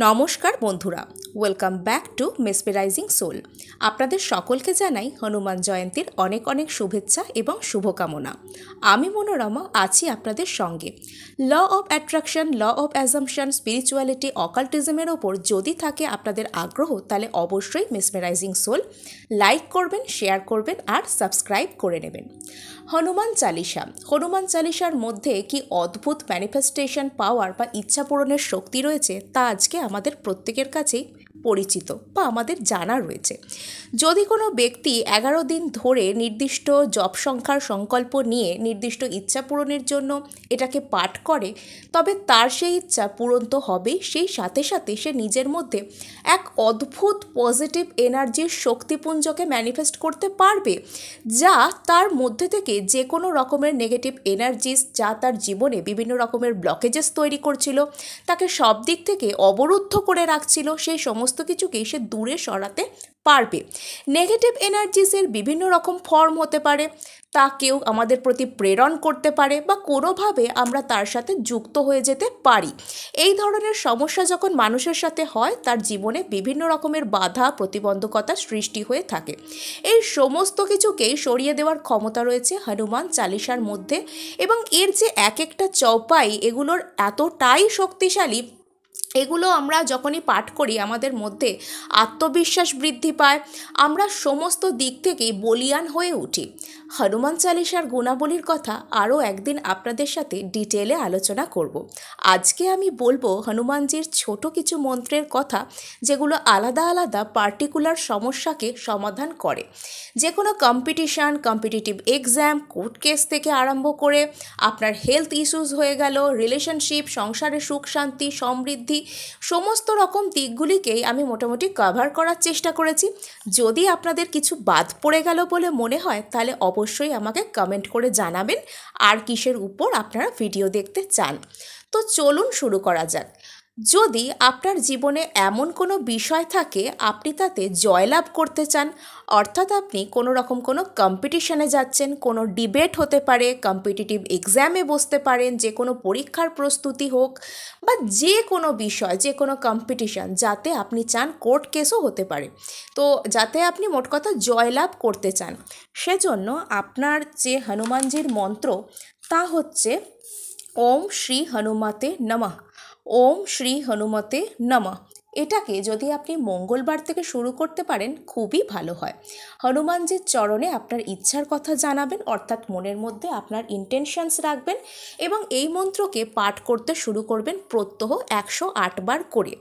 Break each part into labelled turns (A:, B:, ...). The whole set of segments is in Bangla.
A: নমস্কার বন্ধুরা, welcome back to mesmerising soul. আপনাদের সকলকে জানাই হনুমান জয়ন্তীর অনেক অনেক শুভেচ্ছা এবং শুভকামনা। আমি মনোরমা আছি আপনাদের সঙ্গে। Law of attraction, law of assumption, spirituality, অকাল্টিজমের ওপর যদি থাকে আপনাদের আগ্রহ, তাহলে অবশ্যই মেসমেরাইজিং সোল লাইক করবেন, শেয়ার করবেন আর সাবস্ক্রাইব করে নেবেন। হনুমান চালিসার মধ্যে কি অদ্ভুত ম্যানিফেস্টেশন পাওয়ার বা ইচ্ছা পূরণের শক্তি রয়েছে তা আজকে আমাদের প্রত্যেকের কাছেই পরিচিত বা আমাদের জানা রয়েছে। যদি কোনো ব্যক্তি 11 দিন ধরে নির্দিষ্ট জপ সংখ্যার সংকল্প নিয়ে নির্দিষ্ট ইচ্ছা পূরণের জন্য এটাকে পাঠ করে, তবে তার সেই ইচ্ছা পূরণ তো হবেই, সেই সাথে সাথে সে নিজের মধ্যে এক অদ্ভুত পজিটিভ এনার্জির শক্তিপুঞ্জকে ম্যানিফেস্ট করতে পারবে, যা তার মধ্যে থেকে যে কোনো রকমের নেগেটিভ এনার্জিস, যা তার জীবনে বিভিন্ন রকমের ব্লকেজেস তৈরি করছিল, তাকে সব দিক থেকে অবরুদ্ধ করে রাখছিল, সেই সমস্ত কিছুকেই সে দূরে সরাতে পারবে। নেগেটিভ এনার্জিসের বিভিন্ন রকম ফর্ম হতে পারে, তা কেউ আমাদের প্রতি প্রেরণ করতে পারে বা কোনোভাবে আমরা তার সাথে যুক্ত হয়ে যেতে পারি। এই ধরনের সমস্যা যখন মানুষের সাথে হয়, তার জীবনে বিভিন্ন রকমের বাধা প্রতিবন্ধকতা সৃষ্টি হয়ে থাকে। এই সমস্ত কিছুকেই সরিয়ে দেওয়ার ক্ষমতা রয়েছে হনুমান চালিসার মধ্যে, এবং এর যে এক একটা চৌপাই এগুলোর এতটাই শক্তিশালী, এগুলো আমরা যখনই পাঠ করি আমাদের মধ্যে আত্মবিশ্বাস বৃদ্ধি পায়, আমরা সমস্ত দিক থেকেই বলীয়ান হয়ে উঠি। হনুমান চালিসার গুণাবলীর কথা আরও একদিন আপনাদের সাথে ডিটেলে আলোচনা করব। আজকে আমি বলবো হনুমানজির ছোট কিছু মন্ত্রের কথা, যেগুলো আলাদা আলাদা পার্টিকুলার সমস্যাকে সমাধান করে। যে কোনো competition, competitive exam, court case থেকে আরম্ভ করে আপনার হেলথ ইস্যুস হয়ে গেল, রিলেশনশিপ, সংসারে সুখ শান্তি সমৃদ্ধি, সমস্ত রকম দিকগুলিকেই আমি মোটামুটি কভার করার চেষ্টা করেছি। যদি আপনাদের কিছু বাদ পড়ে গেল বলে মনে হয়, তাহলে অবশ্যই আমাকে কমেন্ট করে জানাবেন আর কিসের উপর আপনারা ভিডিও দেখতে চান। তো চলুন শুরু করা যাক। যদি আপনার জীবনে এমন কোনো বিষয় থাকে আপনি তাতে জয়লাভ করতে চান, অর্থাৎ আপনি কোনো রকম কোনো কম্পিটিশানে যাচ্ছেন, কোনো ডিবেট হতে পারে, কম্পিটিটিভ এক্সামে বসতে পারেন, যে কোনো পরীক্ষার প্রস্তুতি হোক বা যে কোনো বিষয়, যে কোনো কম্পিটিশান যাতে আপনি চান, কোর্ট কেসও হতে পারে, তো যাতে আপনি মোট কথা জয়লাভ করতে চান, সেজন্য আপনার যে হনুমানজির মন্ত্র তা হচ্ছে ওম শ্রী হনুমতে নমঃ। ওম শ্রী হনুমতে নমঃ। এটাকে যদি আপনি মঙ্গলবার থেকে শুরু করতে পারেন খুবই ভালো হয়। হনুমানজির চরণে আপনার ইচ্ছার কথা জানাবেন, অর্থাৎ মনের মধ্যে আপনার ইন্টেনশনস রাখবেন এবং এই মন্ত্রকে পাঠ করতে শুরু করবেন প্রত্যহ 108 বার করে।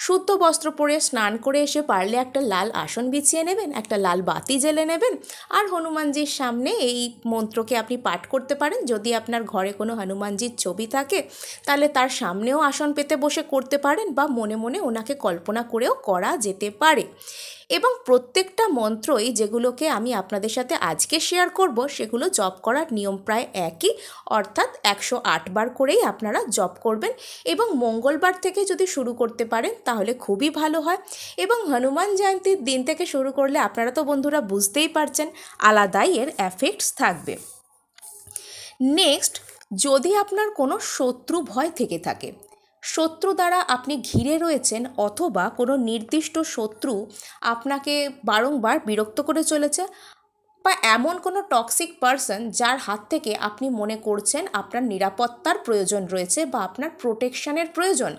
A: শুদ্ধ বস্ত্র পরে স্নান করে এসে পারলে একটা লাল আসন বিছিয়ে নেবেন, একটা লাল বাতি জ্বেলে নেবেন আর হনুমানজির সামনে এই মন্ত্রকে আপনি পাঠ করতে পারেন। যদি আপনার ঘরে কোনো হনুমানজির ছবি থাকে তাহলে তার সামনেও আসন পেতে বসে করতে পারেন বা মনে মনে ওনাকে কল্পনা করেও করা যেতে পারে। এবং প্রত্যেকটা মন্ত্রই যেগুলোকে আমি আপনাদের সাথে আজকে শেয়ার করব, সেগুলো জপ করার নিয়ম প্রায় একই, অর্থাৎ 108 বার করেই আপনারা জপ করবেন এবং মঙ্গলবার থেকে যদি শুরু করতে পারেন তাহলে খুবই ভালো হয়। এবং হনুমান জয়ন্তীর দিন থেকে শুরু করলে আপনারা তো বন্ধুরা বুঝতেই পারছেন আলাদাই এর এফেক্টস থাকবে। নেক্সট, যদি আপনার কোনো শত্রু ভয় থেকে থাকে, শত্রু দ্বারা আপনি ঘিরে রয়েছেন অথবা কোনো নির্দিষ্ট শত্রু আপনাকে বারংবার বিরক্ত করে চলেছে, বা এমন কোনো টক্সিক পারসন যার হাত থেকে আপনি মনে করছেন আপনার নিরাপত্তার প্রয়োজন রয়েছে বা আপনার প্রোটেকশনের প্রয়োজন,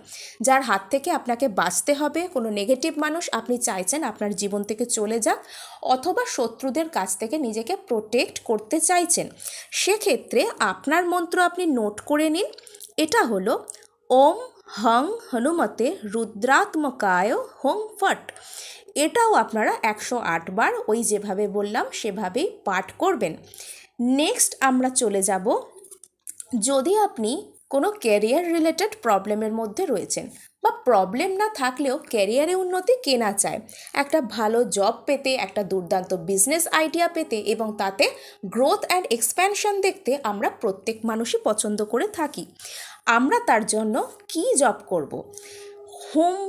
A: যার হাত থেকে আপনাকে বাঁচতে হবে, কোনো নেগেটিভ মানুষ আপনি চাইছেন আপনার জীবন থেকে চলে যাক, অথবা শত্রুদের কাছ থেকে নিজেকে প্রোটেক্ট করতে চাইছেন, সেক্ষেত্রে আপনার মন্ত্র আপনি নোট করে নিন। এটা হলো ওম হং হনুমতে রুদ্রাত্মকায় হোং ফট। এটাও আপনারা 108 বার ওই যেভাবে বললাম সেভাবেই পাঠ করবেন। নেক্সট আমরা চলে যাব, যদি আপনি কোনো ক্যারিয়ার রিলেটেড প্রবলেমের মধ্যে রয়েছেন বা প্রবলেম না থাকলেও ক্যারিয়ারে উন্নতি কেনা চায়, একটা ভালো জব পেতে, একটা দুর্দান্ত বিজনেস আইডিয়া পেতে এবং তাতে গ্রোথ অ্যান্ড এক্সপ্যানশন দেখতে আমরা প্রত্যেক মানুষই পছন্দ করে থাকি। আমরা তার জন্য কি জব করব? হুম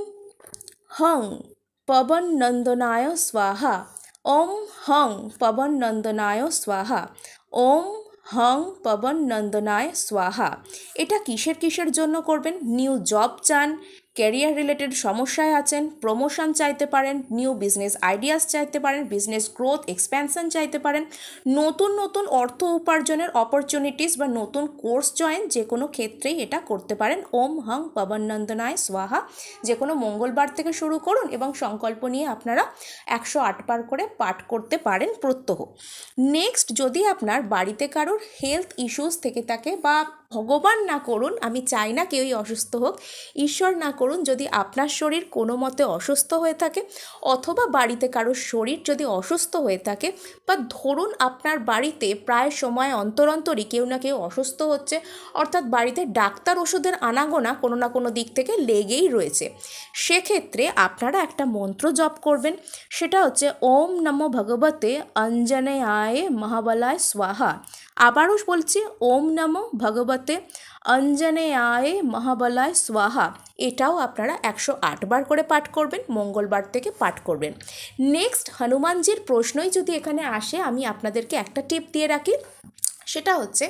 A: হং পবন নন্দনায় স্বাহা। ওম হং পবন নন্দনায় স্বাহা। ওম হং পবন নন্দনায় স্বাহা। এটা কিসের জন্য করবেন? নিউ জব চান, ক্যারিয়ার রিলেটেড সমস্যায় আছেন, প্রমোশন চাইতে পারেন, নিউ বিজনেস আইডিয়াস চাইতে পারেন, বিজনেস গ্রোথ এক্সপ্যানশন চাইতে পারেন, নতুন নতুন অর্থ উপার্জনের অপরচুনিটিস বা নতুন কোর্স জয়েন, যে কোনো ক্ষেত্রেই এটা করতে পারেন। ওম হং পবনন্দনায় স্বাহা যে কোনো মঙ্গলবার থেকে শুরু করুন এবং সংকল্প নিয়ে আপনারা 108 বার করে পাঠ করতে পারেন প্রত্যহ। নেক্সট, যদি আপনার বাড়িতে কারোর হেলথ ইস্যুস থেকে থাকে বা ভগবান না করুন, আমি চাই না কেউই অসুস্থ হোক, ঈশ্বর না করুন, যদি আপনার শরীর কোনো মতে অসুস্থ হয়ে থাকে অথবা বাড়িতে কারোর শরীর যদি অসুস্থ হয়ে থাকে বা ধরুন আপনার বাড়িতে প্রায় সময় অন্তর অন্তরই কেউ না কেউ অসুস্থ হচ্ছে, অর্থাৎ বাড়িতে ডাক্তার ওষুধের আনাগোনা কোনো না কোনো দিক থেকে লেগেই রয়েছে, সেক্ষেত্রে আপনারা একটা মন্ত্র জপ করবেন। সেটা হচ্ছে ওম নমো ভগবতে অঞ্জনেয়ায় মহাবলায় স্বাহা। আবারও বলছি, ওম নমো ভগবতে অঞ্জনেয়ায় মহাবলায় স্বাহা। এটাও আপনারা 108 বার করে পাঠ করবেন, মঙ্গলবার থেকে পাঠ করবেন। নেক্সট, হনুমানজির প্রশ্নই যদি এখানে আসে, আমি আপনাদেরকে একটা টিপ দিয়ে রাখি। সেটা হচ্ছে,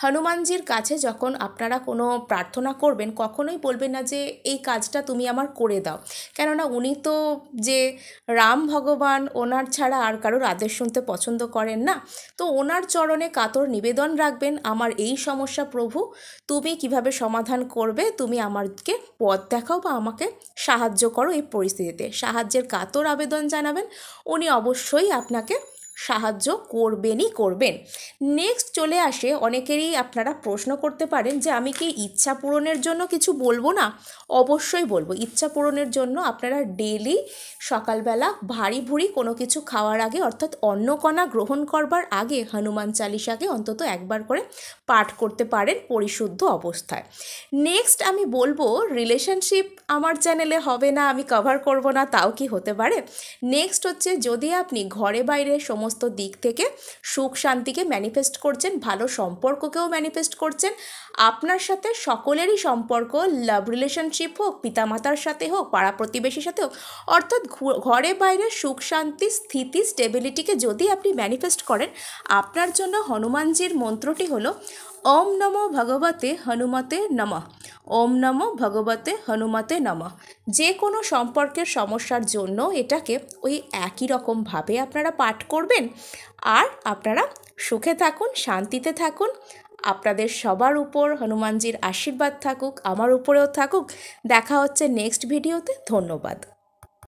A: হনুমানজির কাছে যখন আপনারা কোনো প্রার্থনা করবেন কখনোই বলবেন না যে এই কাজটা তুমি আমার করে দাও, কেননা উনি তো যে রাম ভগবান, ওনার ছাড়া আর কারোর আদেশ শুনতে পছন্দ করেন না। তো ওনার চরণে কাতর নিবেদন রাখবেন, আমার এই সমস্যা প্রভু তুমি কিভাবে সমাধান করবে, তুমি আমাকে পথ দেখাও বা আমাকে সাহায্য করো এই পরিস্থিতিতে। সাহায্যের কাতর আবেদন জানাবেন, উনি অবশ্যই আপনাকে সাহায্য করবেন। নেক্সট চলে আসে, অনেকেরই আপনারা প্রশ্ন করতে পারেন যে আমি কি ইচ্ছা পূরণের জন্য কিছু বলবো না? অবশ্যই বলবো। ইচ্ছা পূরণের জন্য আপনারা ডেলি সকালবেলা ভারী ভুরি কোনো কিছু খাওয়ার আগে, অর্থাৎ অন্নকণা গ্রহণ করবার আগে হনুমান চালিসাকে অন্তত একবার করে পাঠ করতে পারেন পরিশুদ্ধ অবস্থায়। নেক্সট আমি বলবো, রিলেশনশিপ আমার চ্যানেলে হবে না, আমি কভার করব না, তাও কি হতে পারে? নেক্সট হচ্ছে, যদি আপনি ঘরে বাইরে সমস্ত দিক থেকে সুখ শান্তিকে ম্যানিফেস্ট করছেন, ভালো সম্পর্ককেও ম্যানিফেস্ট করছেন, আপনার সাথে সকলেরই সম্পর্ক, লাভ রিলেশনশিপ হোক, পিতামাতার সাথে হোক, পাড়া প্রতিবেশীর সাথে হোক, অর্থাৎ ঘরে বাইরে সুখ শান্তি স্থিতি স্টেবিলিটিকে যদি আপনি ম্যানিফেস্ট করেন, আপনার জন্য হনুমানজির মন্ত্রটি হলো ওম নমো ভগবতে হনুমতে নমঃ। ওম নমো ভগবতে হনুমতে নমঃ। যে কোনো সম্পর্কের সমস্যার জন্য এটাকে ওই একই রকমভাবে আপনারা পাঠ করবেন, আর আপনারা সুখে থাকুন, শান্তিতে থাকুন। আপনাদের সবার উপর হনুমানজির আশীর্বাদ থাকুক, আমার উপরেও থাকুক। দেখা হচ্ছে নেক্সট ভিডিওতে। ধন্যবাদ।